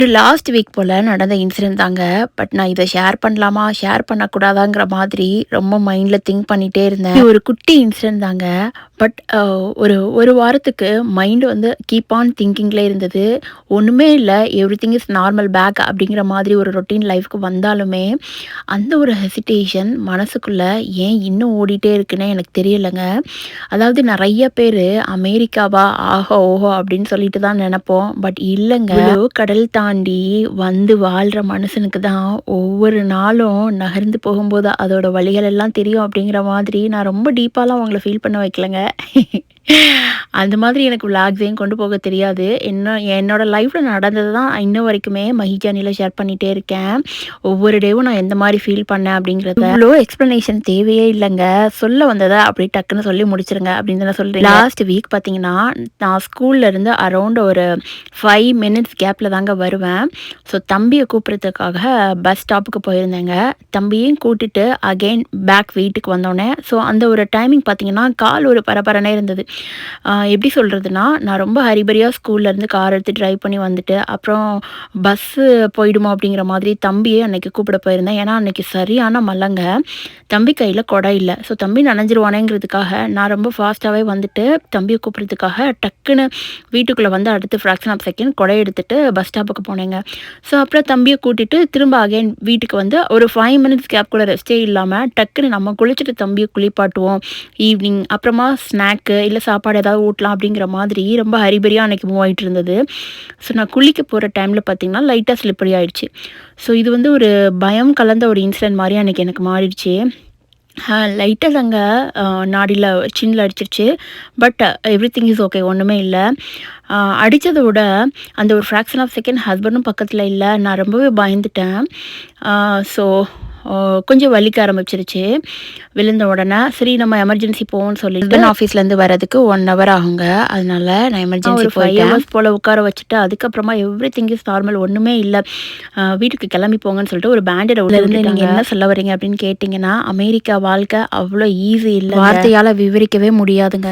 ஒரு last week போல் நடந்த incident தாங்க. பட் நான் இதை ஷேர் பண்ணலாமா ஷேர் பண்ணக்கூடாதாங்கிற மாதிரி ரொம்ப மைண்டில் திங்க் பண்ணிகிட்டே இருந்தேன். இது ஒரு குட்டி இன்சிடென்ட் தாங்க. பட் ஒரு ஒரு வாரத்துக்கு மைண்டு வந்து கீப் ஆன் திங்கிங்லே இருந்தது. ஒன்றுமே இல்லை, everything is normal back அப்படிங்கிற மாதிரி ஒரு ரொட்டீன் லைஃப்க்கு வந்தாலுமே அந்த ஒரு ஹெசிடேஷன் மனசுக்குள்ளே ஏன் இன்னும் ஓடிட்டே இருக்குன்னு எனக்கு தெரியலைங்க. அதாவது நிறைய பேர் அமெரிக்காவா ஆஹோ ஓஹோ அப்படின்னு சொல்லிட்டு தான் நினைப்போம். பட் இல்லைங்க, இவ்வளோ கடல் தாண்டி வந்து வாழ்கிற மனுஷனுக்கு தான் ஒவ்வொரு நாளும் நகர்ந்து போகும்போது அதோட வழிகள் எல்லாம் தெரியும் அப்படிங்கிற மாதிரி நான் ரொம்ப டீப்பாலாம் அவங்கள ஃபீல் பண்ண வைக்கலங்க. அந்த மாதிரி எனக்கு விளாக்ஸையும் கொண்டு போக தெரியாது. என்னோட லைஃப்பில் நடந்தது தான் இன்ன வரைக்குமே மஹிஜானியில் ஷேர் பண்ணிகிட்டே இருக்கேன். ஒவ்வொரு டேவும் நான் எந்த மாதிரி ஃபீல் பண்ணேன் அப்படிங்கிறத இவ்வளோ எக்ஸ்ப்ளனேஷன் தேவையே இல்லைங்க. சொல்ல வந்ததை அப்படி டக்குன்னு சொல்லி முடிச்சிருங்க அப்படின்னு தான் சொல்கிறேன். லாஸ்ட் வீக் பார்த்தீங்கன்னா நான் ஸ்கூல்லேருந்து அரௌண்ட் ஒரு 5 மினிட்ஸ் கேப்பில் தாங்க வருவேன். ஸோ தம்பியை கூப்பிட்றதுக்காக பஸ் ஸ்டாப்புக்கு போயிருந்தேங்க. தம்பியையும் கூட்டிட்டு அகெயின் பேக் வீட்டுக்கு வந்தோடனே ஸோ அந்த ஒரு டைமிங் பார்த்தீங்கன்னா கால் ஒரு பரபரனே இருந்தது. எப்படி சொல்கிறதுனா, நான் ரொம்ப ஹரிபரியாக ஸ்கூல்லேருந்து கார் எடுத்து ட்ரைவ் பண்ணி வந்துட்டு அப்புறம் பஸ்ஸு போயிடுமோ அப்படிங்கிற மாதிரி தம்பியே அன்றைக்கி கூப்பிட போயிருந்தேன். ஏன்னா அன்றைக்கி சரியான மழைங்க. தம்பி கையில் கொடை இல்லை. ஸோ தம்பி நனைஞ்சிருவானேங்கிறதுக்காக நான் ரொம்ப ஃபாஸ்ட்டாகவே வந்துட்டு தம்பியை கூப்பிட்றதுக்காக டக்குன்னு வீட்டுக்குள்ளே வந்து அடுத்து ஃப்ராக்ஷன் ஆஃப் செகண்ட் கொடை எடுத்துகிட்டு பஸ் ஸ்டாப்புக்கு போனேங்க. ஸோ அப்புறம் தம்பியை கூட்டிகிட்டு திரும்ப அகைன் வீட்டுக்கு வந்து ஒரு 5 மினிட்ஸ் கேப் கூட ரெஸ்ட்டே இல்லாமல் டக்குன்னு நம்ம குளிச்சுட்டு தம்பியை குளிப்பாட்டுவோம் ஈவினிங், அப்புறமா ஸ்நாக்கு இல்லை சாப்பாடு ஏதாவது ஊட்டலாம் அப்படிங்கிற மாதிரி ரொம்ப ஹரிபரியாக அன்றைக்கி மூவ் ஆகிட்டு இருந்தது. ஸோ நான் குளிக்க போகிற டைமில் பார்த்திங்கன்னா லைட்டாக ஸ்லிப்பரி ஆகிடுச்சு. ஸோ இது வந்து ஒரு பயம் கலந்த ஒரு இன்சிடென்ட் மாதிரி அன்றைக்கி எனக்கு மாறிடுச்சு. லைட்டாக தாங்க நாடியில் சின்னில் அடிச்சிருச்சு. But every thing is okay, ஒன்றுமே இல்லை. அடித்ததை விட அந்த ஒரு ஃப்ராக்ஷன் ஆஃப் செகண்ட் ஹஸ்பண்டும் பக்கத்தில் இல்லை. நான் ரொம்பவே பயந்துட்டேன். ஸோ கொஞ்சம் வலிக்க ஆரம்பிச்சிருச்சு விழுந்த உடனே. சரி நம்ம எமர்ஜென்சி போவோம்னு சொல்லிட்டு ஆஃபீஸ்லேருந்து வரதுக்கு 1 ஹவர் ஆகுங்க. அதனால நான் எமர்ஜென்சி 5 ஹவர்ஸ் போல் உட்கார வச்சுட்டு அதுக்கப்புறமா எவ்ரி திங் இஸ் நார்மல், ஒன்றுமே இல்லை, வீட்டுக்கு கிளம்பி போங்கன்னு சொல்லிட்டு ஒரு பேண்டட் இருந்து நீங்கள் என்ன சொல்ல வரீங்க அப்படின்னு கேட்டிங்கன்னா, அமெரிக்கா வாழ்க்கை அவ்வளோ ஈஸி இல்லை, வார்த்தையால் விவரிக்கவே முடியாதுங்க.